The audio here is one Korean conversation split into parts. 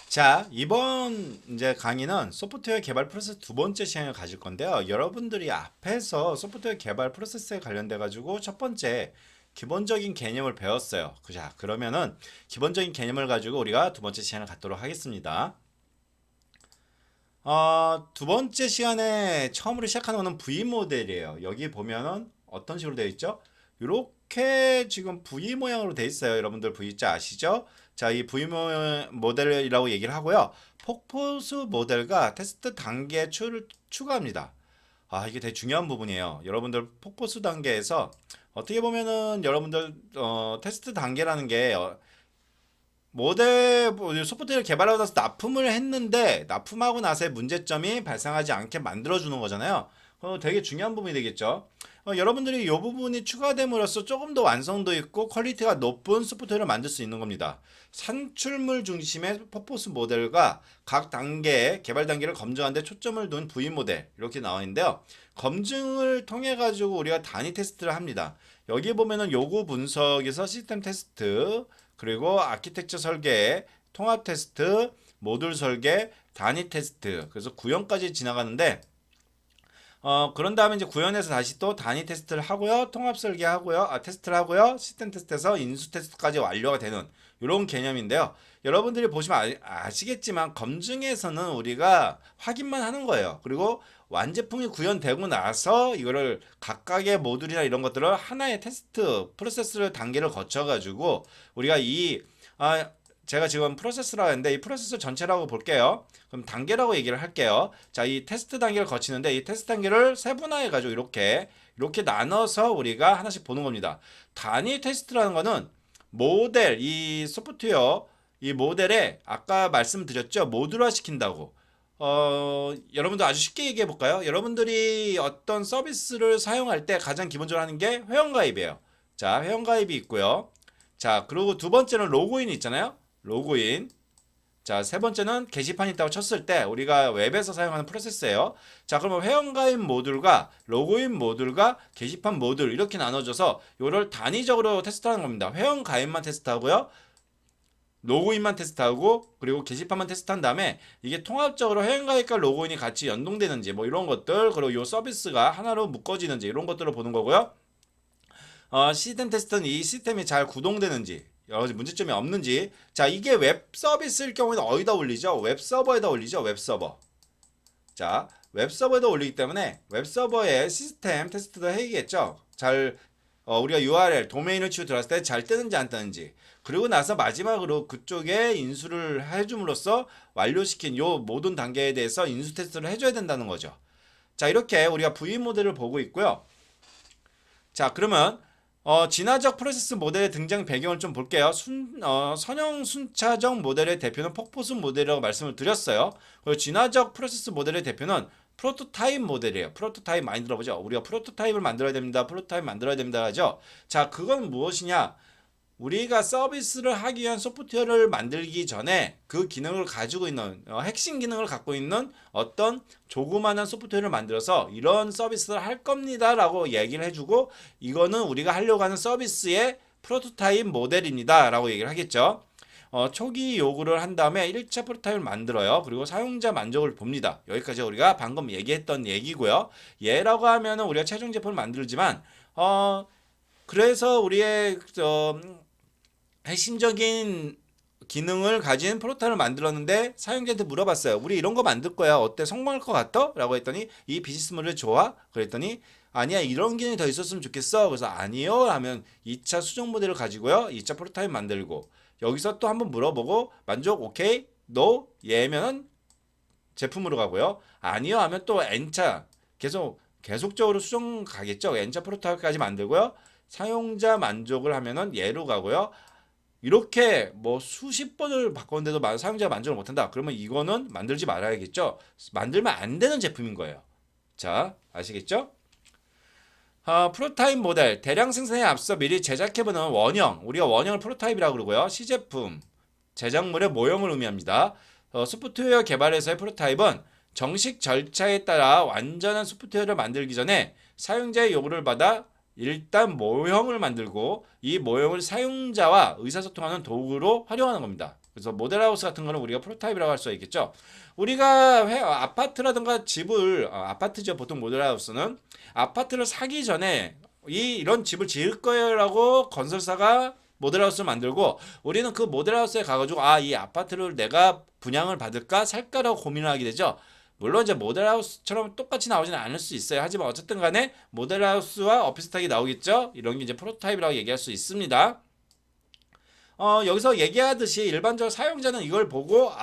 자, 이번 이제 강의는 소프트웨어 개발 프로세스 두 번째 시간을 가질 건데요. 여러분들이 앞에서 소프트웨어 개발 프로세스에 관련돼 가지고 첫 번째 기본적인 개념을 배웠어요. 자, 그러면은 기본적인 개념을 가지고 우리가 두 번째 시간을 갖도록 하겠습니다. 두 번째 시간에 처음으로 시작하는 거는 V 모델이에요. 여기 보면은 어떤 식으로 되어 있죠? 이렇게 지금 V 모양으로 되어 있어요. 여러분들 V자 아시죠? 자, 이 V 모델이라고 얘기를 하고요. 폭포수 모델과 테스트 단계 추가합니다. 이게 되게 중요한 부분이에요. 여러분들 폭포수 단계에서 어떻게 보면은 여러분들 테스트 단계라는 게 소프트웨어를 개발하고 나서 납품을 했는데 납품하고 나서의 문제점이 발생하지 않게 만들어주는 거잖아요. 되게 중요한 부분이 되겠죠. 여러분들이 이 부분이 추가됨으로써 조금 더 완성도 있고 퀄리티가 높은 소프트웨어를 만들 수 있는 겁니다. 산출물 중심의 퍼포스 모델과 각 단계의 개발 단계를 검증하는 데 초점을 둔 V 모델 이렇게 나와 있는데요. 검증을 통해 가지고 우리가 단위 테스트를 합니다. 여기 보면은 요구 분석에서 시스템 테스트, 그리고 아키텍처 설계, 통합 테스트, 모듈 설계, 단위 테스트. 그래서 구현까지 지나가는데 그런 다음에 이제 구현해서 다시 또 단위 테스트를 하고요. 통합 설계하고요. 테스트를 하고요. 시스템 테스트에서 인수 테스트까지 완료가 되는 이런 개념인데요. 여러분들이 보시면 아시겠지만 검증에서는 우리가 확인만 하는 거예요. 그리고 완제품이 구현되고 나서 이거를 각각의 모듈이나 이런 것들을 하나의 테스트 프로세스를 단계를 거쳐 가지고 우리가 제가 지금 프로세스라고 했는데 이 프로세스 전체라고 볼게요. 그럼 단계라고 얘기를 할게요. 자, 이 테스트 단계를 거치는데 이 테스트 단계를 세분화해 가지고 이렇게 나눠서 우리가 하나씩 보는 겁니다. 단위 테스트라는 거는 모델 이 소프트웨어 이 모델에 아까 말씀드렸죠. 모듈화 시킨다고. 여러분들 아주 쉽게 얘기해 볼까요? 여러분들이 어떤 서비스를 사용할 때 가장 기본적으로 하는 게 회원가입이에요. 자, 회원가입이 있고요. 자, 그리고 두 번째는 로그인이 있잖아요. 로그인. 자, 세 번째는 게시판이 있다고 쳤을 때 우리가 웹에서 사용하는 프로세스예요. 자, 그러면 회원가입 모듈과 로그인 모듈과 게시판 모듈 이렇게 나눠져서 이걸 단위적으로 테스트하는 겁니다. 회원가입만 테스트하고요. 로그인만 테스트하고 그리고 게시판만 테스트한 다음에 이게 통합적으로 회원가입과 로그인이 같이 연동되는지 뭐 이런 것들, 그리고 이 서비스가 하나로 묶어지는지 이런 것들을 보는 거고요. 시스템 테스트는 이 시스템이 잘 구동되는지 여러 가지 문제점이 없는지. 자, 이게 웹 서비스일 경우에는 어디다 올리죠? 웹 서버에다 올리죠. 웹 서버. 자, 웹 서버에다 올리기 때문에 웹 서버에 시스템 테스트도 해야겠죠. 우리가 URL 도메인을 치고 들어갔을 때 잘 뜨는지 안 뜨는지. 그리고 나서 마지막으로 그쪽에 인수를 해줌으로써 완료시킨 요 모든 단계에 대해서 인수 테스트를 해줘야 된다는 거죠. 자, 이렇게 우리가 V 모델을 보고 있고요. 자, 그러면 진화적 프로세스 모델의 등장 배경을 좀 볼게요. 선형 순차적 모델의 대표는 폭포수 모델이라고 말씀을 드렸어요. 그리고 진화적 프로세스 모델의 대표는 프로토타입 모델이에요. 프로토타입 많이 들어보죠. 우리가 프로토타입을 만들어야 됩니다. 프로토타입 만들어야 됩니다 하죠. 자, 그건 무엇이냐? 우리가 서비스를 하기 위한 소프트웨어를 만들기 전에 그 기능을 가지고 있는 핵심 기능을 갖고 있는 어떤 조그마한 소프트웨어를 만들어서 이런 서비스를 할 겁니다 라고 얘기를 해주고, 이거는 우리가 하려고 하는 서비스의 프로토타입 모델입니다 라고 얘기를 하겠죠. 초기 요구를 한 다음에 1차 프로토타입을 만들어요. 그리고 사용자 만족을 봅니다. 여기까지 우리가 방금 얘기했던 얘기고요. 얘라고 하면은 우리가 최종 제품을 만들지만 그래서 우리의 핵심적인 기능을 가진 프로토타입을 만들었는데 사용자한테 물어봤어요. 우리 이런 거 만들 거야. 어때? 성공할 것 같아? 라고 했더니 이 비즈니스 모델 좋아? 그랬더니 아니야, 이런 기능이 더 있었으면 좋겠어. 그래서 아니요 하면 2차 수정 모델을 가지고요. 2차 프로토타입 만들고 여기서 또 한번 물어보고 만족 오케이? 노? 예면은 제품으로 가고요. 아니요 하면 또 N차 계속적으로 수정 가겠죠. N차 프로토타입까지 만들고요. 사용자 만족을 하면은 예로 가고요. 이렇게 뭐 수십 번을 바꿨는데도 사용자가 만족을 못한다. 그러면 이거는 만들지 말아야겠죠. 만들면 안 되는 제품인 거예요. 자, 아시겠죠? 프로타입 모델, 대량 생산에 앞서 미리 제작해보는 원형, 우리가 원형을 프로타입이라고 그러고요. 시제품, 제작물의 모형을 의미합니다. 소프트웨어 개발에서의 프로타입은 정식 절차에 따라 완전한 소프트웨어를 만들기 전에 사용자의 요구를 받아 일단 모형을 만들고 이 모형을 사용자와 의사소통하는 도구로 활용하는 겁니다. 그래서 모델하우스 같은 거는 우리가 프로타입이라고 할 수가 있겠죠. 우리가 아파트라든가 집을 아파트죠. 보통 모델하우스는 아파트를 사기 전에 이런 집을 지을 거예요라고 건설사가 모델하우스를 만들고 우리는 그 모델하우스에 가가지고 이 아파트를 내가 분양을 받을까 살까라고 고민을 하게 되죠. 물론 이제 모델하우스처럼 똑같이 나오지는 않을 수 있어요. 하지만 어쨌든 간에 모델하우스와 비슷하게 나오겠죠. 이런 게 이제 프로타입이라고 얘기할 수 있습니다. 여기서 얘기하듯이 일반적으로 사용자는 이걸 보고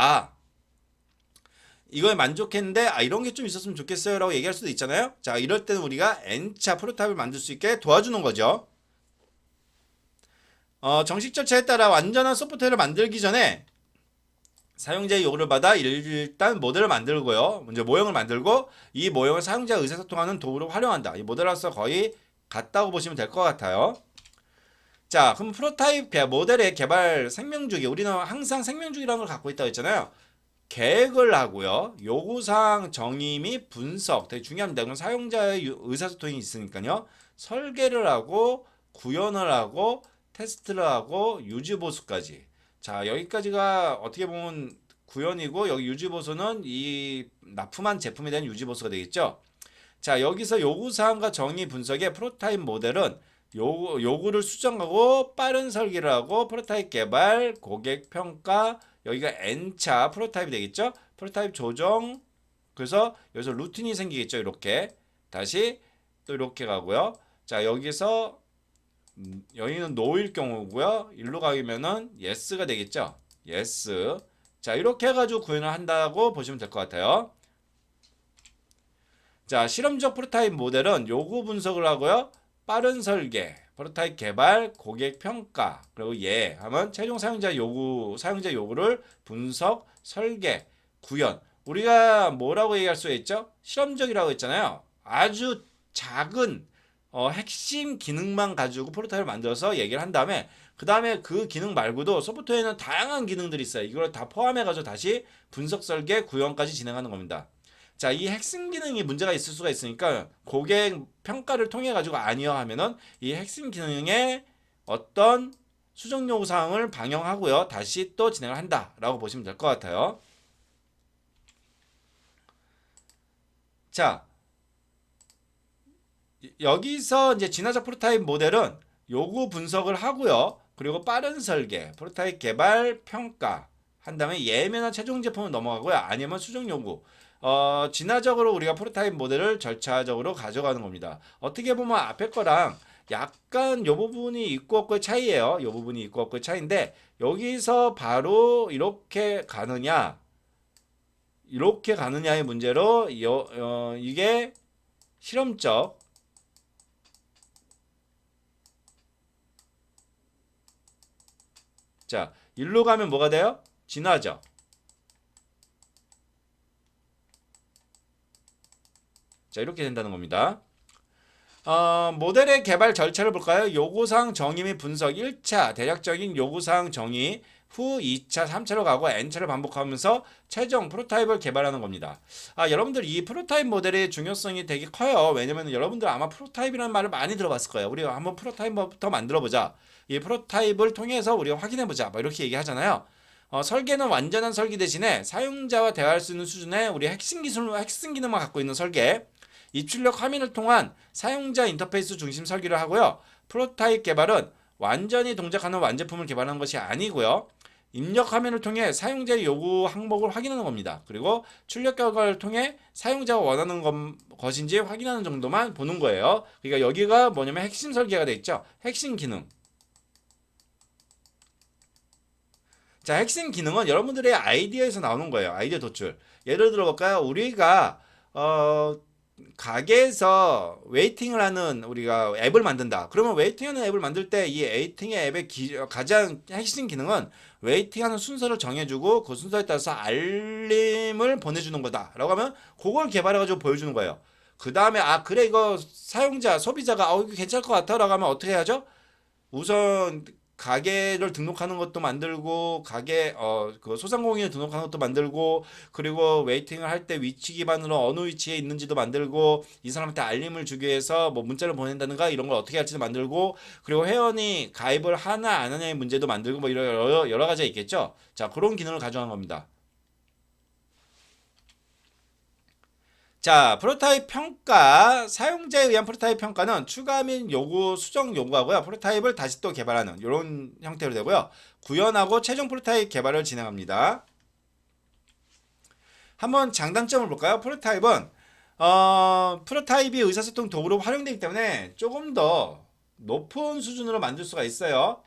이거에 만족했는데 이런 게 좀 있었으면 좋겠어요 라고 얘기할 수도 있잖아요. 자, 이럴 때는 우리가 N차 프로타입을 만들 수 있게 도와주는 거죠. 정식 절차에 따라 완전한 소프트웨어를 만들기 전에 사용자의 요구를 받아 일단 모델을 만들고요. 먼저 모형을 만들고 이 모형을 사용자와 의사소통하는 도구로 활용한다. 이 모델로서 거의 같다고 보시면 될 것 같아요. 자, 그럼 프로타입 모델의 개발 생명주기, 우리는 항상 생명주기라는 걸 갖고 있다고 했잖아요. 계획을 하고요. 요구사항 정의 및 분석, 되게 중요합니다. 그럼 사용자의 의사소통이 있으니까요. 설계를 하고 구현을 하고 테스트를 하고 유지보수까지. 자, 여기까지가 어떻게 보면 구현이고 여기 유지보수는 이 납품한 제품에 대한 유지보수가 되겠죠. 자, 여기서 요구사항과 정의 분석의 프로타입 모델은 요구를 수정하고 빠른 설계를 하고 프로타입 개발, 고객 평가, 여기가 N차 프로타입이 되겠죠. 프로타입 조정, 그래서 여기서 루틴이 생기겠죠. 이렇게 다시 또 이렇게 가고요. 자, 여기서 여기는 no일 경우고요. 일로 가면은 yes가 되겠죠. yes. 자, 이렇게 해가지고 구현을 한다고 보시면 될 것 같아요. 자, 실험적 프로타입 모델은 요구 분석을 하고요. 빠른 설계, 프로타입 개발, 고객 평가, 그리고 하면 최종 사용자 요구를 분석, 설계, 구현. 우리가 뭐라고 얘기할 수 있죠? 실험적이라고 했잖아요. 아주 작은 핵심 기능만 가지고 프로타입을 만들어서 얘기를 한 다음에 그 다음에 그 기능 말고도 소프트웨어에는 다양한 기능들이 있어요. 이걸 다 포함해가지고 다시 분석, 설계, 구현까지 진행하는 겁니다. 자, 이 핵심 기능이 문제가 있을 수가 있으니까 고객 평가를 통해 가지고 아니요 하면은 이 핵심 기능에 어떤 수정 요구 사항을 반영하고요. 다시 또 진행을 한다라고 보시면 될 것 같아요. 자, 여기서 이제 진화적 프로타입 모델은 요구 분석을 하고요. 그리고 빠른 설계, 프로타입 개발, 평가 한 다음에 예면한 최종 제품을 넘어가고요. 아니면 수정 요구. 진화적으로 우리가 프로타입 모델을 절차적으로 가져가는 겁니다. 어떻게 보면 앞에 거랑 약간 요 부분이 있고 없고의 차이예요. 요 부분이 있고 없고의 차이인데 여기서 바로 이렇게 가느냐의 문제로 이게 실험적 자, 일로 가면 뭐가 돼요? 진화적. 자, 이렇게 된다는 겁니다. 모델의 개발 절차를 볼까요? 요구사항 정의 및 분석 1차 대략적인 요구사항 정의 후 2차, 3차로 가고 N차를 반복하면서 최종 프로타입을 개발하는 겁니다. 여러분들 이 프로타입 모델의 중요성이 되게 커요. 왜냐면 여러분들 아마 프로타입이라는 말을 많이 들어봤을 거예요. 우리가 한번 프로타입부터 만들어보자. 이 프로타입을 통해서 우리가 확인해보자. 뭐 이렇게 얘기하잖아요. 설계는 완전한 설계 대신에 사용자와 대화할 수 있는 수준의 우리 핵심 기능만 갖고 있는 설계. 입출력 화면을 통한 사용자 인터페이스 중심 설계를 하고요. 프로타입 개발은 완전히 동작하는 완제품을 개발하는 것이 아니고요. 입력 화면을 통해 사용자의 요구 항목을 확인하는 겁니다. 그리고 출력 결과를 통해 사용자가 원하는 것인지 확인하는 정도만 보는 거예요. 그러니까 여기가 뭐냐면 핵심 설계가 되어 있죠. 핵심 기능. 자, 핵심 기능은 여러분들의 아이디어에서 나오는 거예요. 아이디어 도출. 예를 들어 볼까요? 우리가 가게에서 웨이팅을 하는 우리가 앱을 만든다. 그러면 웨이팅하는 앱을 만들 때 이 웨이팅의 앱의 가장 핵심 기능은 웨이팅하는 순서를 정해주고 그 순서에 따라서 알림을 보내주는 거다라고 하면 그걸 개발해가지고 보여주는 거예요. 그 다음에 그래 이거 사용자 소비자가 이거 괜찮을 것 같아라고 하면 어떻게 해야죠? 우선 가게를 등록하는 것도 만들고 가게 그 소상공인을 등록하는 것도 만들고 그리고 웨이팅을 할 때 위치 기반으로 어느 위치에 있는지도 만들고 이 사람한테 알림을 주기 위해서 뭐 문자를 보낸다든가 이런 걸 어떻게 할지도 만들고 그리고 회원이 가입을 하나 안 하냐의 문제도 만들고 뭐 이런 여러 가지가 있겠죠. 자, 그런 기능을 가져간 겁니다. 자, 프로타입 평가, 사용자에 의한 프로타입 평가는 추가 및 요구, 수정 요구하고요. 프로타입을 다시 또 개발하는 이런 형태로 되고요. 구현하고 최종 프로타입 개발을 진행합니다. 한번 장단점을 볼까요? 프로타입이 의사소통 도구로 활용되기 때문에 조금 더 높은 수준으로 만들 수가 있어요.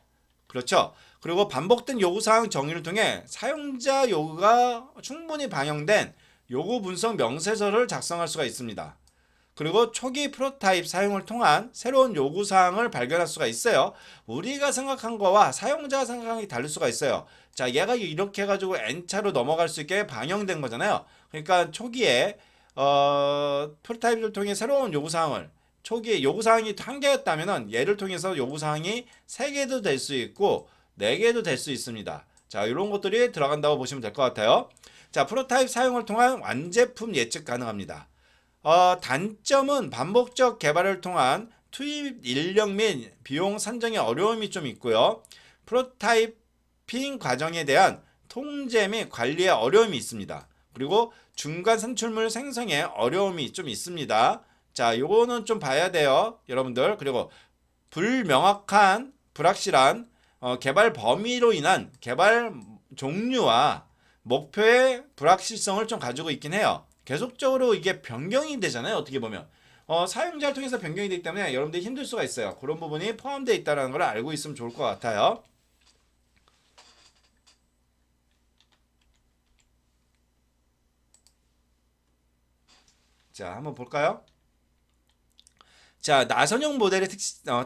그렇죠. 그리고 반복된 요구사항 정의를 통해 사용자 요구가 충분히 반영된 요구 분석 명세서를 작성할 수가 있습니다. 그리고 초기 프로타입 사용을 통한 새로운 요구사항을 발견할 수가 있어요. 우리가 생각한 거와 사용자가 생각한 게 다를 수가 있어요. 자, 얘가 이렇게 해가지고 N차로 넘어갈 수 있게 반영된 거잖아요. 그러니까 초기에 프로타입을 통해 새로운 요구사항을 초기에 요구사항이 한 개였다면 얘를 통해서 요구사항이 3개도 될 수 있고 4개도 될 수 있습니다. 자, 이런 것들이 들어간다고 보시면 될 것 같아요. 자, 프로타입 사용을 통한 완제품 예측 가능합니다. 단점은 반복적 개발을 통한 투입 인력 및 비용 산정의 어려움이 좀 있고요. 프로타입핑 과정에 대한 통제 및 관리에 어려움이 있습니다. 그리고 중간 산출물 생성에 어려움이 좀 있습니다. 자, 요거는 좀 봐야 돼요, 여러분들. 그리고 불명확한, 불확실한 개발 범위로 인한 개발 종류와 목표의 불확실성을 좀 가지고 있긴 해요. 계속적으로 이게 변경이 되잖아요. 어떻게 보면 사용자를 통해서 변경이 되기 때문에 여러분들이 힘들 수가 있어요. 그런 부분이 포함되어 있다는 걸 알고 있으면 좋을 것 같아요. 자, 한번 볼까요? 자, 나선형 모델의 특성.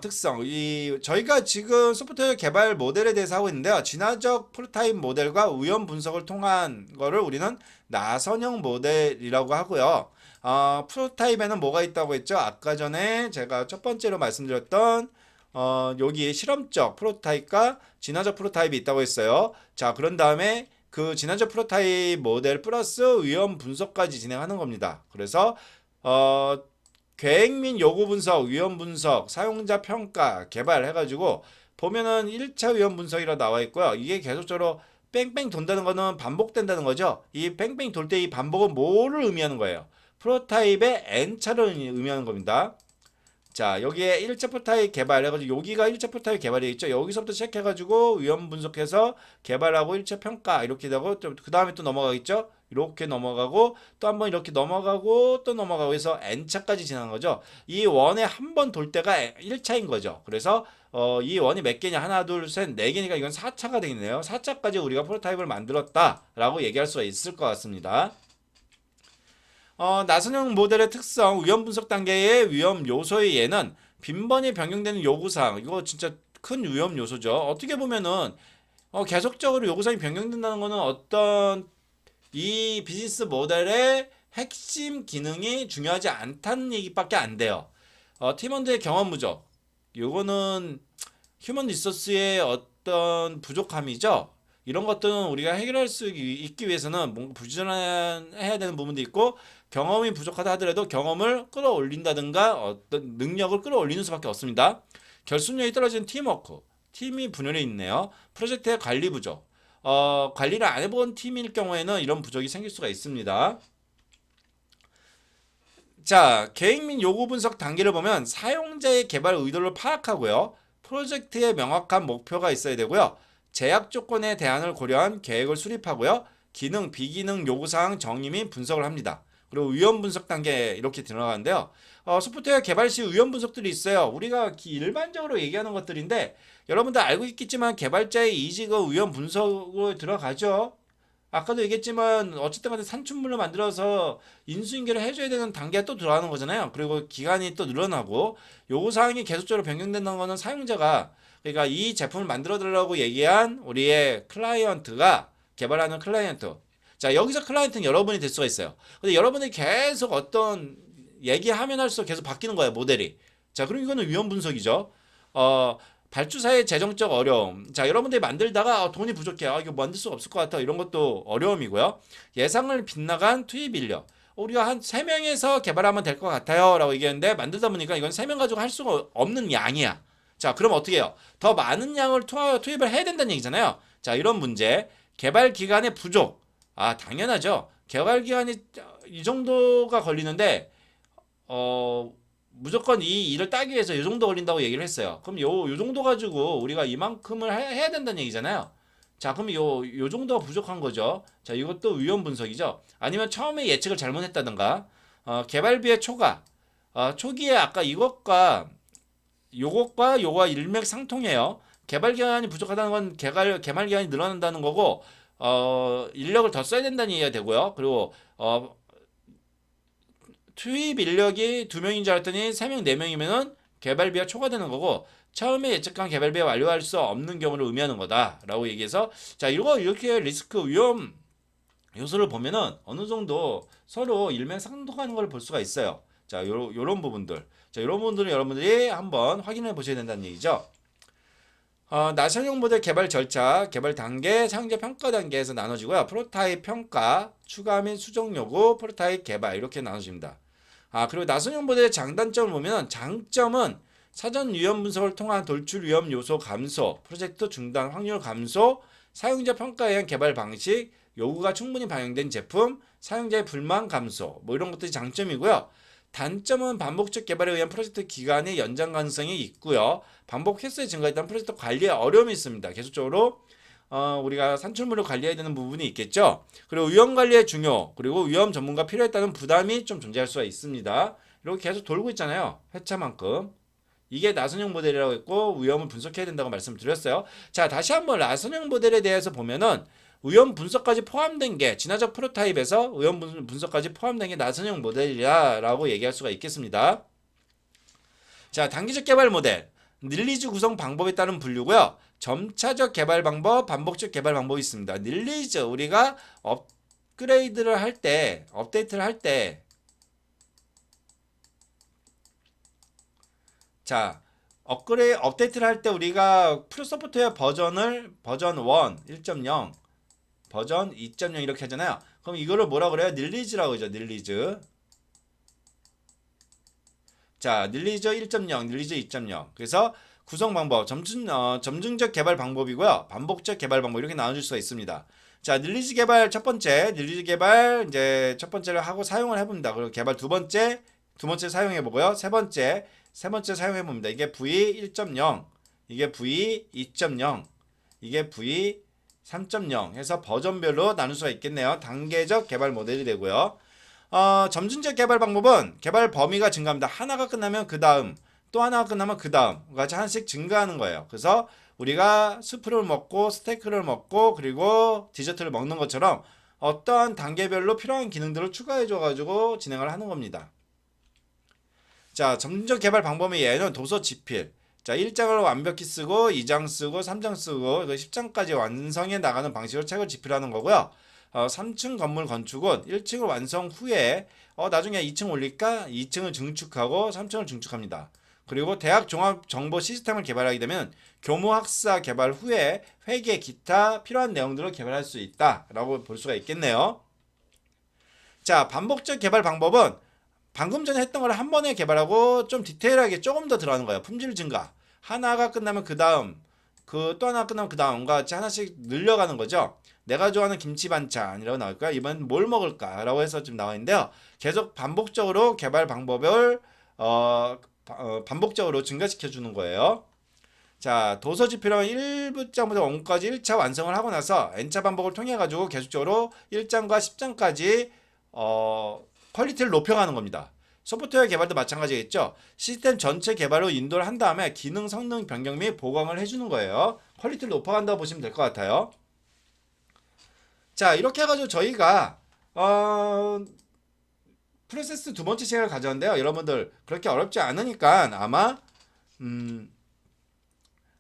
저희가 지금 소프트웨어 개발 모델에 대해서 하고 있는데요. 진화적 프로타입 모델과 우연 분석을 통한 거를 우리는 나선형 모델이라고 하고요. 프로타입에는 뭐가 있다고 했죠? 아까 전에 제가 첫 번째로 말씀드렸던 여기 실험적 프로타입과 진화적 프로타입이 있다고 했어요. 자, 그런 다음에 그 진화적 프로타입 모델 플러스 우연 분석까지 진행하는 겁니다. 그래서 계획 및 요구 분석, 위험 분석, 사용자 평가, 개발 해가지고 보면은 1차 위험 분석이라 나와 있고요. 이게 계속적으로 뺑뺑 돈다는 거는 반복된다는 거죠. 이 뺑뺑 돌 때 이 반복은 뭐를 의미하는 거예요? 프로타입의 N차를 의미하는 겁니다. 자, 여기에 1차 프로타입 개발 해가지고 여기가 1차 프로타입 개발이겠죠. 여기서부터 시작해가지고 위험 분석해서 개발하고 1차 평가 이렇게 되고 그 다음에 또 넘어가겠죠. 이렇게 넘어가고 또 한번 이렇게 넘어가고 또 넘어가고 해서 N차까지 지나는 거죠. 이 원에 한 번 돌 때가 1차인 거죠. 그래서 이 원이 몇 개냐? 하나, 둘, 셋, 네 개니까 이건 4차가 되겠네요. 4차까지 우리가 프로타입을 만들었다라고 얘기할 수가 있을 것 같습니다. 나선형 모델의 특성, 위험 분석 단계의 위험 요소의 예는 빈번히 변경되는 요구사항. 이거 진짜 큰 위험 요소죠. 어떻게 보면은 계속적으로 요구사항이 변경된다는 거는 어떤 이 비즈니스 모델의 핵심 기능이 중요하지 않다는 얘기밖에 안 돼요. 팀원들의 경험 부족. 요거는 휴먼 리소스의 어떤 부족함이죠. 이런 것들은 우리가 해결할 수 있기 위해서는 뭔가 부지런해야 되는 부분도 있고 경험이 부족하다 하더라도 경험을 끌어올린다든가 어떤 능력을 끌어올리는 수밖에 없습니다. 결속력이 떨어지는 팀워크, 팀이 분열해 있네요. 프로젝트의 관리 부족, 관리를 안 해본 팀일 경우에는 이런 부족이 생길 수가 있습니다. 자, 계획 및 요구 분석 단계를 보면 사용자의 개발 의도를 파악하고요. 프로젝트에 명확한 목표가 있어야 되고요. 제약 조건의 대안을 고려한 계획을 수립하고요. 기능, 비기능 요구사항 정의 및 분석을 합니다. 그리고 위험 분석 단계 이렇게 들어가는데요. 소프트웨어 개발 시 위험 분석들이 있어요. 우리가 일반적으로 얘기하는 것들인데 여러분들 알고 있겠지만 개발자의 이직은 위험 분석으로 들어가죠. 아까도 얘기했지만 어쨌든 간에 산출물을 만들어서 인수인계를 해줘야 되는 단계가 또 들어가는 거잖아요. 그리고 기간이 또 늘어나고 요구사항이 계속적으로 변경된다는 거는 사용자가 그러니까 이 제품을 만들어 달라고 얘기한 우리의 클라이언트가 개발하는 클라이언트. 자, 여기서 클라이언트는 여러분이 될 수가 있어요. 근데 여러분이 계속 어떤 얘기하면 할수록 계속 바뀌는 거예요, 모델이. 자, 그럼 이거는 위험 분석이죠. 발주사의 재정적 어려움. 자, 여러분들이 만들다가 돈이 부족해. 이거 만들 수가 없을 것 같아. 이런 것도 어려움이고요. 예상을 빗나간 투입 인력. 우리가 한 3명에서 개발하면 될 것 같아요. 라고 얘기했는데 만들다 보니까 이건 3명 가지고 할 수가 없는 양이야. 자, 그럼 어떻게 해요? 더 많은 양을 투입을 해야 된다는 얘기잖아요. 자, 이런 문제. 개발 기간의 부족. 당연하죠. 개발 기간이 이 정도가 걸리는데 무조건 이 일을 따기 위해서 이 정도 걸린다고 얘기를 했어요. 그럼 요 정도 가지고 우리가 이만큼을 해야 된다는 얘기잖아요. 자, 그럼 요 정도가 부족한 거죠. 자, 이것도 위험 분석이죠. 아니면 처음에 예측을 잘못했다든가, 개발비의 초과, 초기에 아까 이것과 요것과 요거가 일맥상통해요. 개발 기간이 부족하다는 건 개발 기간이 늘어난다는 거고, 인력을 더 써야 된다는 얘기가 되고요. 그리고 투입 인력이 2명인 줄 알았더니 3명, 4명이면은 개발비가 초과되는 거고 처음에 예측한 개발비가 완료할 수 없는 경우를 의미하는 거다라고 얘기해서 자, 이거 이렇게 리스크 위험 요소를 보면은 어느 정도 서로 일맥상통하는 걸 볼 수가 있어요. 자, 요런 부분들. 자, 요런 부분들은 여러분들이 한번 확인해 보셔야 된다는 얘기죠. 나선형 모델 개발 절차, 개발 단계, 사용자 평가 단계에서 나눠지고요. 프로타입 평가, 추가 및 수정 요구, 프로타입 개발 이렇게 나눠집니다. 그리고 나선형 모델의 장단점을 보면 장점은 사전 위험 분석을 통한 돌출 위험 요소 감소, 프로젝트 중단 확률 감소, 사용자 평가에 의한 개발 방식, 요구가 충분히 반영된 제품, 사용자의 불만 감소, 뭐 이런 것들이 장점이고요. 단점은 반복적 개발에 의한 프로젝트 기간의 연장 가능성이 있고요. 반복 횟수의 증가에 따른 프로젝트 관리에 어려움이 있습니다. 계속적으로 우리가 산출물을 관리해야 되는 부분이 있겠죠. 그리고 위험 관리의 중요, 그리고 위험 전문가 필요에 따른 부담이 좀 존재할 수가 있습니다. 이렇게 계속 돌고 있잖아요. 회차만큼. 이게 나선형 모델이라고 했고 위험을 분석해야 된다고 말씀드렸어요. 자, 다시 한번 나선형 모델에 대해서 보면은 위험 분석까지 포함된 게 진화적 프로타입에서 위험 분석까지 포함된 게 나선형 모델이라고 얘기할 수가 있겠습니다. 자, 단기적 개발 모델. 릴리즈 구성 방법에 따른 분류고요. 점차적 개발 방법, 반복적 개발 방법이 있습니다. 릴리즈 우리가 업그레이드를 할 때, 업데이트를 할 때, 자, 업데이트를 할 때 우리가 프로소프트웨어 버전 1, 1.0, 버전 2.0 이렇게 하잖아요. 그럼 이거를 뭐라 그래요? 릴리즈라고 하죠. 릴리즈. 자, 릴리즈 1.0, 릴리즈 2.0. 그래서 구성 방법, 점증적 개발 방법이고요. 반복적 개발 방법 이렇게 나눠줄 수가 있습니다. 자, 릴리즈 개발 첫 번째, 릴리즈 개발 이제 첫 번째를 하고 사용을 해봅니다. 그리고 개발 두 번째 사용해보고요. 세 번째 사용해봅니다. 이게 V 1.0, 이게 V 2.0, 이게 V 3.0 해서 버전별로 나눌 수가 있겠네요. 단계적 개발 모델이 되고요. 점진적 개발 방법은 개발 범위가 증가합니다. 하나가 끝나면 그 다음, 또 하나가 끝나면 그 다음 같이 하나씩 증가하는 거예요. 그래서 우리가 스프를 먹고 스테이크를 먹고 그리고 디저트를 먹는 것처럼 어떠한 단계별로 필요한 기능들을 추가해줘가지고 진행을 하는 겁니다. 자, 점진적 개발 방법의 예는 도서 집필. 자, 1장을 완벽히 쓰고 2장 쓰고 3장 쓰고 10장까지 완성해 나가는 방식으로 책을 집필하는 거고요. 3층 건물 건축은 1층을 완성 후에 나중에 2층 올릴까? 2층을 증축하고 3층을 증축합니다. 그리고 대학 종합 정보 시스템을 개발하게 되면 교무학사 개발 후에 회계 기타 필요한 내용들을 개발할 수 있다라고 볼 수가 있겠네요. 자, 반복적 개발 방법은 방금 전에 했던 걸 한 번에 개발하고 좀 디테일하게 조금 더 들어가는 거예요. 품질 증가. 하나가 끝나면 그 다음, 또 하나 끝나면 그 다음과 같이 하나씩 늘려가는 거죠. 내가 좋아하는 김치 반찬이라고 나올까요? 이번 뭘 먹을까? 라고 해서 좀 나와 있는데요. 계속 반복적으로 개발 방법을 반복적으로 증가시켜 주는 거예요. 자, 도서 집필하면 1부장부터 5까지 1차 완성을 하고 나서 N차 반복을 통해 가지고 계속적으로 1장과 10장까지 퀄리티를 높여가는 겁니다. 소프트웨어 개발도 마찬가지겠죠. 시스템 전체 개발로 인도를 한 다음에 기능 성능 변경 및 보강을 해주는 거예요. 퀄리티를 높여간다고 보시면 될 것 같아요. 자, 이렇게 해가지고 저희가 프로세스 두 번째 시간을 가져왔는데요. 여러분들 그렇게 어렵지 않으니까 아마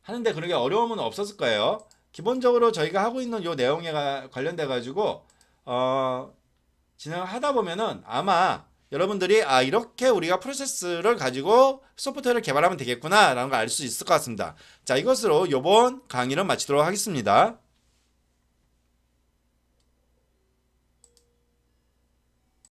하는데 그렇게 어려움은 없었을 거예요. 기본적으로 저희가 하고 있는 요 내용에 관련돼 가지고 진행을 하다 보면은 아마 여러분들이 이렇게 우리가 프로세스를 가지고 소프트웨어를 개발하면 되겠구나 라는 걸 알 수 있을 것 같습니다. 자, 이것으로 이번 강의를 마치도록 하겠습니다.